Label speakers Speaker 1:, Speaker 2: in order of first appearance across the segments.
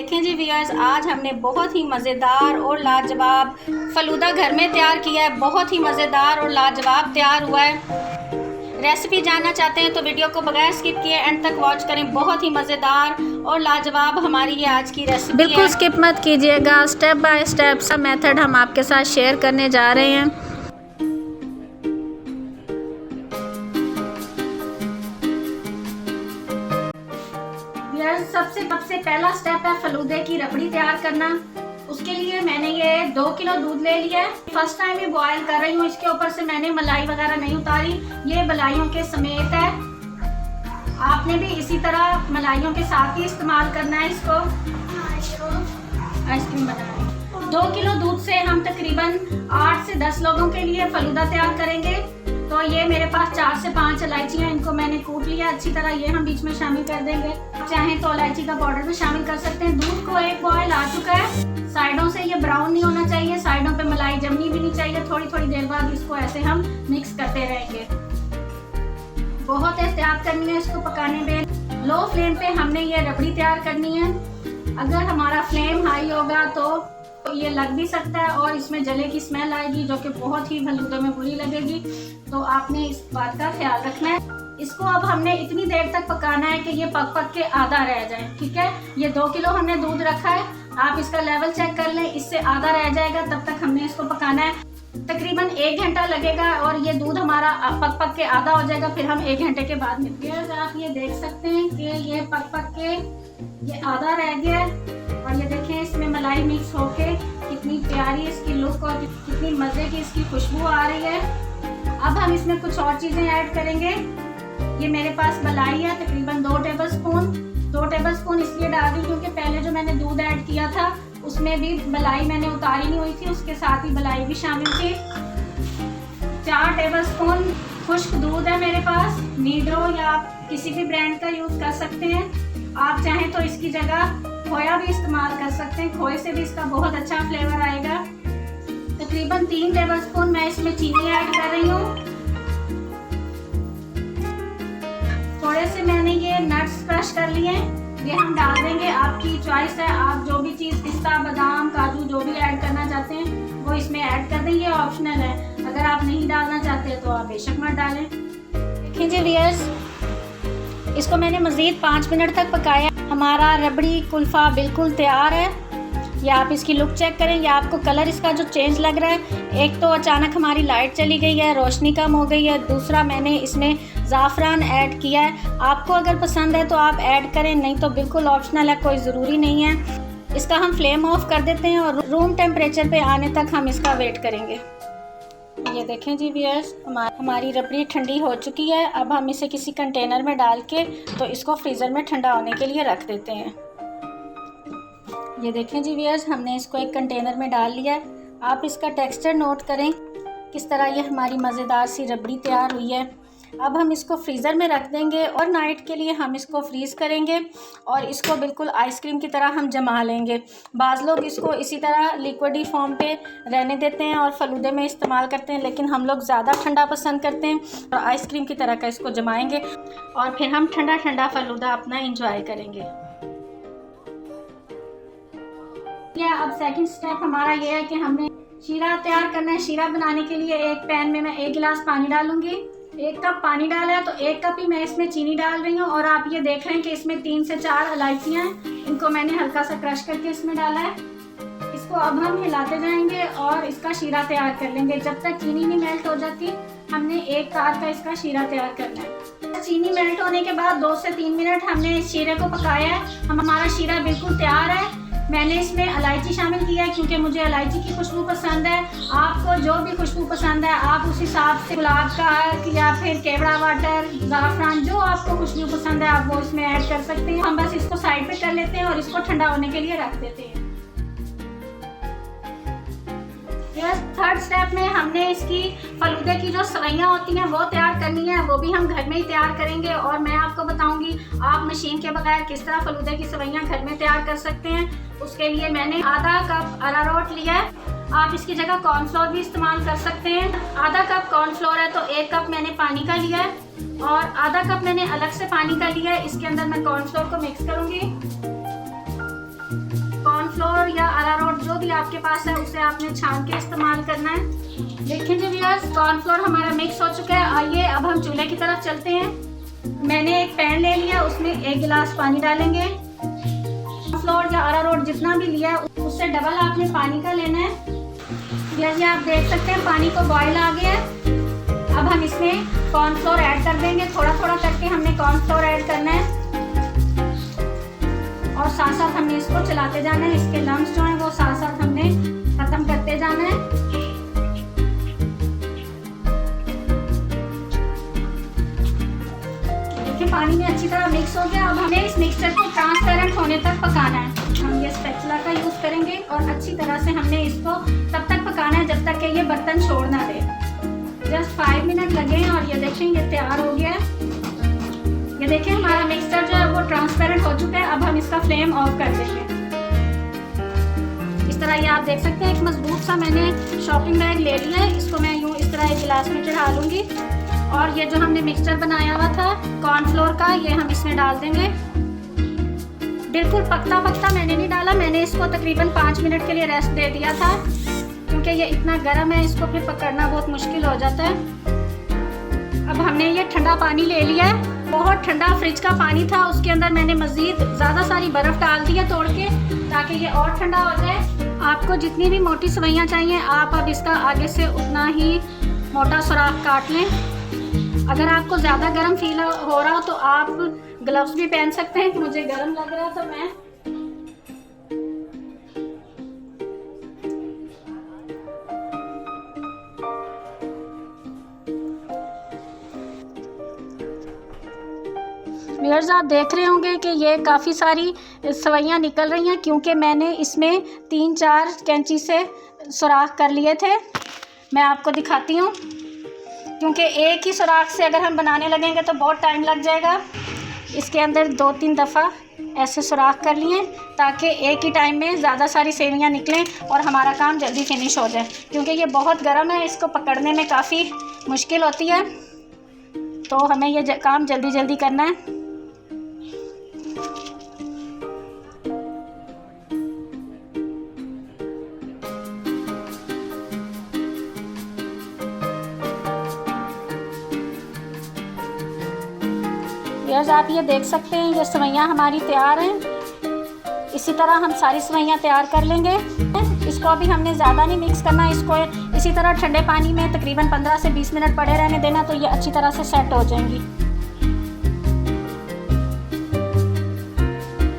Speaker 1: देखें जी व्यूअर्स, आज हमने बहुत ही मज़ेदार और लाजवाब फ़लूदा घर में तैयार किया है। बहुत ही मज़ेदार और लाजवाब तैयार हुआ है। रेसिपी जानना चाहते हैं तो वीडियो को बगैर स्किप किए एंड तक वॉच करें। बहुत ही मज़ेदार और लाजवाब हमारी ये आज की रेसिपी है।
Speaker 2: बिल्कुल स्किप मत कीजिएगा। स्टेप बाय स्टेप सा मेथड हम आपके साथ शेयर करने जा रहे हैं।
Speaker 1: सबसे पहला स्टेप है फलूदे की रबड़ी तैयार करना। उसके लिए मैंने ये 2 किलो दूध ले लिया है। फर्स्ट टाइम ये बॉयल कर रही हूँ। इसके ऊपर से मैंने मलाई वगैरह नहीं उतारी, ये मलाइयों के समेत है। आपने भी इसी तरह मलाइयों के साथ ही इस्तेमाल करना है इसको। आइसक्रीम बनाना 2 किलो दूध से हम तकरीबन 8 से 10 लोगों के लिए फलूदा तैयार करेंगे। तो ये मेरे पास 4 से 5 इलायचियाँ, इनको मैंने कूट लिया अच्छी तरह। ये हम बीच में शामिल कर देंगे। चाहें तो इलायची का पाउडर भी शामिल कर सकते हैं। दूध को एक बॉयल आ चुका है। साइडों से ये ब्राउन नहीं होना चाहिए, साइडों पे मलाई जमनी भी नहीं चाहिए। थोड़ी थोड़ी देर बाद इसको ऐसे हम मिक्स करते रहेंगे। बहुत एहतियात करनी है इसको पकाने में। लो फ्लेम पे हमने ये रबड़ी तैयार करनी है। अगर हमारा फ्लेम हाई होगा तो ये लग भी सकता है और इसमें जले की स्मेल आएगी, जो कि बहुत ही फलूदे में बुरी लगेगी। तो आपने इस बात का ख्याल रखना है। इसको अब हमने इतनी देर तक पकाना है कि ये पक पक के आधा रह जाए। ठीक है, ये 2 किलो हमने दूध रखा है। आप इसका लेवल चेक कर लें, इससे आधा रह जाएगा। तब तक हमने इसको पकाना है। तकरीबन 1 घंटा लगेगा और ये दूध हमारा पक पक के आधा हो जाएगा। फिर हम 1 घंटे के बाद मिलते हैं। आप ये देख सकते हैं कि ये पक पक के ये आधा रह गया है। और ये देखें इसमें मलाई मिक्स होके कितनी प्यारी इसकी लुक और कितनी मज़े की इसकी खुशबू आ रही है। अब हम इसमें कुछ और चीज़ें ऐड करेंगे। ये मेरे पास मलाई है तकरीबन 2 टेबलस्पून। 2 टेबलस्पून इसलिए डाल दी क्योंकि पहले जो मैंने दूध ऐड किया था उसमें भी मलाई मैंने उतारी नहीं हुई थी, उसके साथ ही मलाई भी शामिल थी। 4 टेबलस्पून खुश्क दूध है मेरे पास। नीडो या आप किसी भी ब्रांड का यूज़ कर सकते हैं। आप चाहें तो इसकी जगह खोया भी इस्तेमाल कर सकते हैं। खोए से भी इसका बहुत अच्छा फ्लेवर आएगा। तकरीबन 3 टेबलस्पून मैं इसमें चीनी ऐड कर रही हूँ। थोड़े से मैंने ये नट्स क्रश कर लिए, ये हम डाल देंगे। आपकी चॉइस है, आप जो भी चीज़ पिस्ता, बादाम, काजू जो भी ऐड करना चाहते हैं वो इसमें ऐड कर देंगे। ऑप्शनल है, अगर आप नहीं डालना चाहते तो आप बेशक मत डालें।
Speaker 2: देखिए जी व्यूअर्स, इसको मैंने मज़ीद 5 मिनट तक पकाया। हमारा रबड़ी कुल्फ़ा बिल्कुल तैयार है। या आप इसकी लुक चेक करें, या आपको कलर इसका जो चेंज लग रहा है। एक तो अचानक हमारी लाइट चली गई है, रोशनी कम हो गई है। दूसरा मैंने इसमें ज़ाफ़रान ऐड किया है। आपको अगर पसंद है तो आप ऐड करें, नहीं तो बिल्कुल ऑप्शनल है, कोई ज़रूरी नहीं है। इसका हम फ्लेम ऑफ कर देते हैं और रूम टेम्परेचर पे आने तक हम इसका वेट करेंगे। ये देखें जी व्यूअर्स, हमारी रबड़ी ठंडी हो चुकी है। अब हम इसे किसी कंटेनर में डाल के तो इसको फ्रीज़र में ठंडा होने के लिए रख देते हैं। ये देखें जी व्यूअर्स, हमने इसको एक कंटेनर में डाल लिया है। आप इसका टेक्सचर नोट करें किस तरह ये हमारी मज़ेदार सी रबड़ी तैयार हुई है। अब हम इसको फ्रीज़र में रख देंगे और नाइट के लिए हम इसको फ्रीज़ करेंगे और इसको बिल्कुल आइसक्रीम की तरह हम जमा लेंगे। बाज़ लोग इसको इसी तरह लिक्विडी फॉर्म पे रहने देते हैं और फलूदे में इस्तेमाल करते हैं, लेकिन हम लोग ज़्यादा ठंडा पसंद करते हैं और आइसक्रीम की तरह का इसको जमाएंगे और फिर हम ठंडा ठंडा फलूदा अपना इंजॉय करेंगे।
Speaker 1: अब सेकंड स्टेप हमारा ये है कि हमने शीरा तैयार करना है। शीरा बनाने के लिए एक पैन में मैं 1 गिलास पानी डालूंगी। 1 कप पानी डाला है तो 1 कप ही मैं इसमें चीनी डाल रही हूँ। और आप ये देख रहे हैं कि इसमें 3 से 4 इलायचियाँ हैं, इनको मैंने हल्का सा क्रश करके इसमें डाला है। इसको अब हम हिलाते जाएंगे और इसका शीरा तैयार कर लेंगे। जब तक चीनी नहीं मेल्ट हो जाती हमने 1 तार का इसका शीरा तैयार करना है। चीनी मेल्ट होने के बाद 2 से 3 मिनट हमने इस शीरे को पकाया है। हमारा शीरा बिल्कुल तैयार है। मैंने इसमें इलायची शामिल किया है क्योंकि मुझे इलायची की खुशबू पसंद है। आपको जो भी खुशबू पसंद है आप उस हिसाब से गुलाब का या फिर केवड़ा वाटर, ज़ाफ़रान, जो आपको खुशबू पसंद है आप वो इसमें ऐड कर सकते हैं। हम बस इसको साइड पे कर लेते हैं और इसको ठंडा होने के लिए रख देते हैं। थर्ड स्टेप में हमने इसकी फलूदे की जो सवैयाँ होती हैं वो तैयार करनी है। वो भी हम घर में ही तैयार करेंगे और मैं आपको बताऊंगी आप मशीन के बगैर किस तरह फलूदे की सवैयाँ घर में तैयार कर सकते हैं। उसके लिए मैंने आधा कप अरारोट लिया है। आप इसकी जगह कॉर्नफ्लोर भी इस्तेमाल कर सकते हैं। आधा कप कॉर्नफ्लोर है तो 1 कप मैंने पानी का लिया है और आधा कप मैंने अलग से पानी का लिया है। इसके अंदर मैं कॉर्नफ्लोर को मिक्स करूँगी। कॉर्नफ्लोर या अरारोट जो भी आपके पास है उसे आपने छान के इस्तेमाल करना है। देखिए जी व्यूअर्स, कॉर्नफ्लोर हमारा मिक्स हो चुका है। आइए अब हम चूल्हे की तरफ चलते हैं। मैंने एक पैन ले लिया, उसमें 1 गिलास पानी डालेंगे। कॉर्नफ्लोर या अरारोट जितना भी लिया है उससे डबल आपने पानी का लेना है। जैसे आप देख सकते हैं पानी को बॉयल आ गया है। अब हम इसमें कॉर्नफ्लोर ऐड कर देंगे। थोड़ा थोड़ा करके हमने कॉर्नफ्लोर ऐड करना है और साथ साथ हमने इसको चलाते जाना है। इसके लम्स जो हैं वो साथ साथ हमने खत्म करते जाना है। देखिए पानी में अच्छी तरह मिक्स हो गया। अब हमें इस मिक्सचर को ट्रांसपेरेंट होने तक पकाना है। हम ये स्पैचुला का यूज़ करेंगे और अच्छी तरह से हमने इसको तब तक पकाना है जब तक कि ये बर्तन छोड़ ना दे। जस्ट 5 मिनट लगे हैं और ये देखें ये तैयार हो गया है। ये देखें हमारा मिक्सचर जो है वो ट्रांसपेरेंट हो चुका है। अब हम इसका फ्लेम ऑफ कर देंगे। इस तरह ये आप देख सकते हैं एक मजबूत सा मैंने शॉपिंग बैग ले लिया है। इसको मैं यूँ इस तरह एक गिलास में चढ़ा लूँगी और ये जो हमने मिक्सचर बनाया हुआ था कॉर्नफ्लोर का, ये हम इसमें डाल देंगे। बिल्कुल पकता पकता मैंने नहीं डाला, मैंने इसको तकरीबन 5 मिनट के लिए रेस्ट दे दिया था क्योंकि ये इतना गर्म है, इसको फिर पकड़ना बहुत मुश्किल हो जाता है। अब हमने ये ठंडा पानी ले लिया है। बहुत ठंडा फ्रिज का पानी था, उसके अंदर मैंने मज़ीद ज़्यादा सारी बर्फ़ डाल दी है तोड़ के ताकि ये और ठंडा हो जाए। आपको जितनी भी मोटी सवैयाँ चाहिए आप अब इसका आगे से उतना ही मोटा सुराख काट लें। अगर आपको ज़्यादा गर्म फील हो रहा हो तो आप ग्लव्स भी पहन सकते हैं। मुझे गर्म लग रहा है तो मैं व्यूअर्स आप देख रहे होंगे कि ये काफ़ी सारी सवैयाँ निकल रही हैं क्योंकि मैंने इसमें 3-4 कैंची से सुराख कर लिए थे। मैं आपको दिखाती हूँ क्योंकि एक ही सुराख से अगर हम बनाने लगेंगे तो बहुत टाइम लग जाएगा। इसके अंदर 2-3 दफ़ा ऐसे सुराख कर लिए ताकि एक ही टाइम में ज़्यादा सारी सेवइयाँ निकलें और हमारा काम जल्दी फिनिश हो जाए। क्योंकि ये बहुत गर्म है, इसको पकड़ने में काफ़ी मुश्किल होती है, तो हमें ये काम जल्दी जल्दी करना है। व्यूअर्स आप ये देख सकते हैं ये सवैयाँ हमारी तैयार हैं। इसी तरह हम सारी सवैयाँ तैयार कर लेंगे। इसको अभी हमने ज़्यादा नहीं मिक्स करना, इसको इसी तरह ठंडे पानी में तकरीबन 15 से 20 मिनट पड़े रहने देना तो ये अच्छी तरह से सेट हो जाएंगी।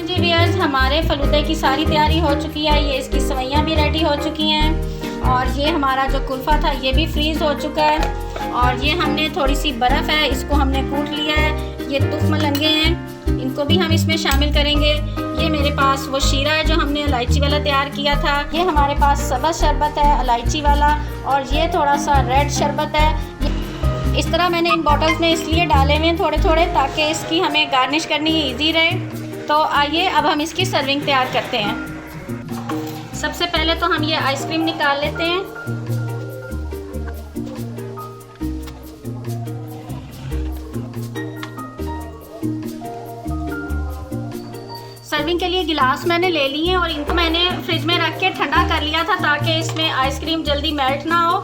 Speaker 1: जी व्यूअर्स हमारे फलूदे की सारी तैयारी हो चुकी है। ये इसकी सवैयाँ भी रेडी हो चुकी हैं और ये हमारा जो कुल्फ़ा था ये भी फ्रीज़ हो चुका है और ये हमने थोड़ी सी बर्फ़ है इसको हमने कूट लिया है। ये तुफ मलंगे हैं, इनको भी हम इसमें शामिल करेंगे। ये मेरे पास वो शीरा है जो हमने इलायची वाला तैयार किया था। ये हमारे पास सब्ज़ शरबत है इलायची वाला और ये थोड़ा सा रेड शरबत है। इस तरह मैंने इन बॉटल्स में इसलिए डाले हुए हैं थोड़े थोड़े ताकि इसकी हमें गार्निश करनी ईजी रहे। तो आइए अब हम इसकी सर्विंग तैयार करते हैं। सबसे पहले तो हम ये आइसक्रीम निकाल लेते हैं। सर्विंग के लिए गिलास मैंने ले लिए हैं और इनको मैंने फ्रिज में रख के ठंडा कर लिया था ताकि इसमें आइसक्रीम जल्दी मेल्ट ना हो।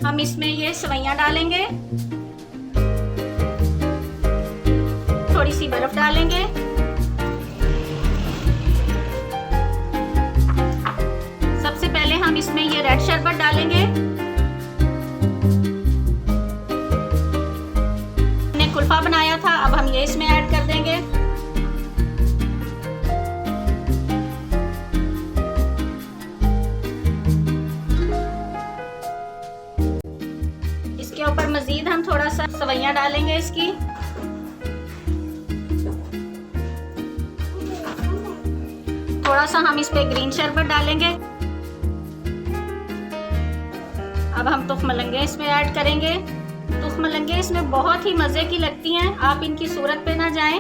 Speaker 1: हम इसमें ये सवैयाँ डालेंगे, थोड़ी सी बर्फ डालेंगे, सबसे पहले हम इसमें ये रेड शरबत डालेंगे। हमने कुल्फा बनाया था, अब हम ये इसमें ऐड कर देंगे। इसके ऊपर मजीद हम थोड़ा सा सवैयाँ डालेंगे इसकी। थोड़ा सा हम इस पे ग्रीन शरबत डालेंगे। अब हम तुफ मलंगे इसमें ऐड करेंगे। तुफ मलंगे इसमें बहुत ही मज़े की लगती हैं। आप इनकी सूरत पे ना जाएं,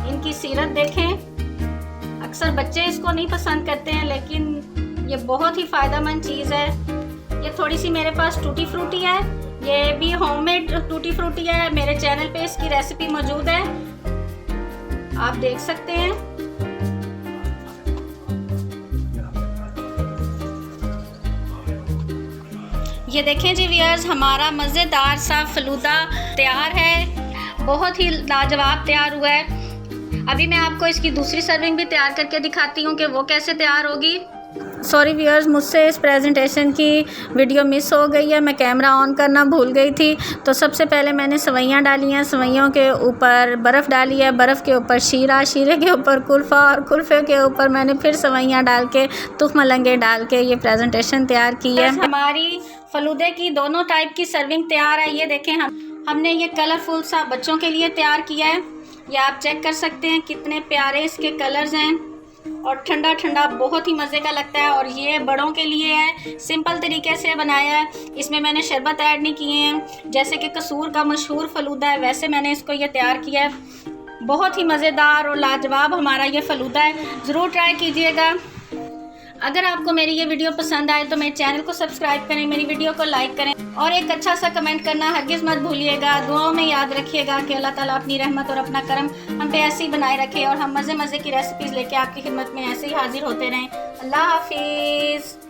Speaker 1: इनकी सीरत देखें। अक्सर बच्चे इसको नहीं पसंद करते हैं लेकिन ये बहुत ही फ़ायदेमंद चीज़ है। ये थोड़ी सी मेरे पास टूटी फ्रूटी है, ये भी होममेड टूटी फ्रूटी है। मेरे चैनल पे इसकी रेसिपी मौजूद है, आप देख सकते हैं।
Speaker 2: ये देखें जी व्यूअर्स, हमारा मज़ेदार सा फलूदा तैयार है, बहुत ही लाजवाब तैयार हुआ है। अभी मैं आपको इसकी दूसरी सर्विंग भी तैयार करके दिखाती हूँ कि वो कैसे तैयार होगी। सॉरी व्यूअर्स, मुझसे इस प्रेजेंटेशन की वीडियो मिस हो गई है, मैं कैमरा ऑन करना भूल गई थी। तो सबसे पहले मैंने सवैयाँ डाली हैं, सवैयों के ऊपर बर्फ़ डाली है, बर्फ़ के ऊपर शीरा, शीरे के ऊपर कुल्फ़ा और कुल्फ़े के ऊपर मैंने फिर सवैयाँ डाल के तुख मलंगे डाल के ये प्रेजेंटेशन तैयार की है। हमारी फलूदे की दोनों टाइप की सर्विंग तैयार है। ये देखें, हमने ये कलरफुल सा बच्चों के लिए तैयार किया है। ये आप चेक कर सकते हैं कितने प्यारे इसके कलर्स हैं और ठंडा ठंडा बहुत ही मज़े का लगता है। और ये बड़ों के लिए है, सिंपल तरीके से बनाया है, इसमें मैंने शरबत ऐड नहीं किए हैं। जैसे कि कसूर का मशहूर फलूदा है वैसे मैंने इसको ये तैयार किया है। बहुत ही मज़ेदार और लाजवाब हमारा ये फलूदा है, ज़रूर ट्राई कीजिएगा। अगर आपको मेरी ये वीडियो पसंद आए तो मेरे चैनल को सब्सक्राइब करें, मेरी वीडियो को लाइक करें और एक अच्छा सा कमेंट करना हरगिज़ मत भूलिएगा। दुआओं में याद रखिएगा कि अल्लाह ताला अपनी रहमत और अपना करम हम पे ऐसे ही बनाए रखे और हम मज़े मज़े की रेसिपीज़ लेके आपकी खिदमत में ऐसे ही हाजिर होते रहें। अल्लाह हाफिज़।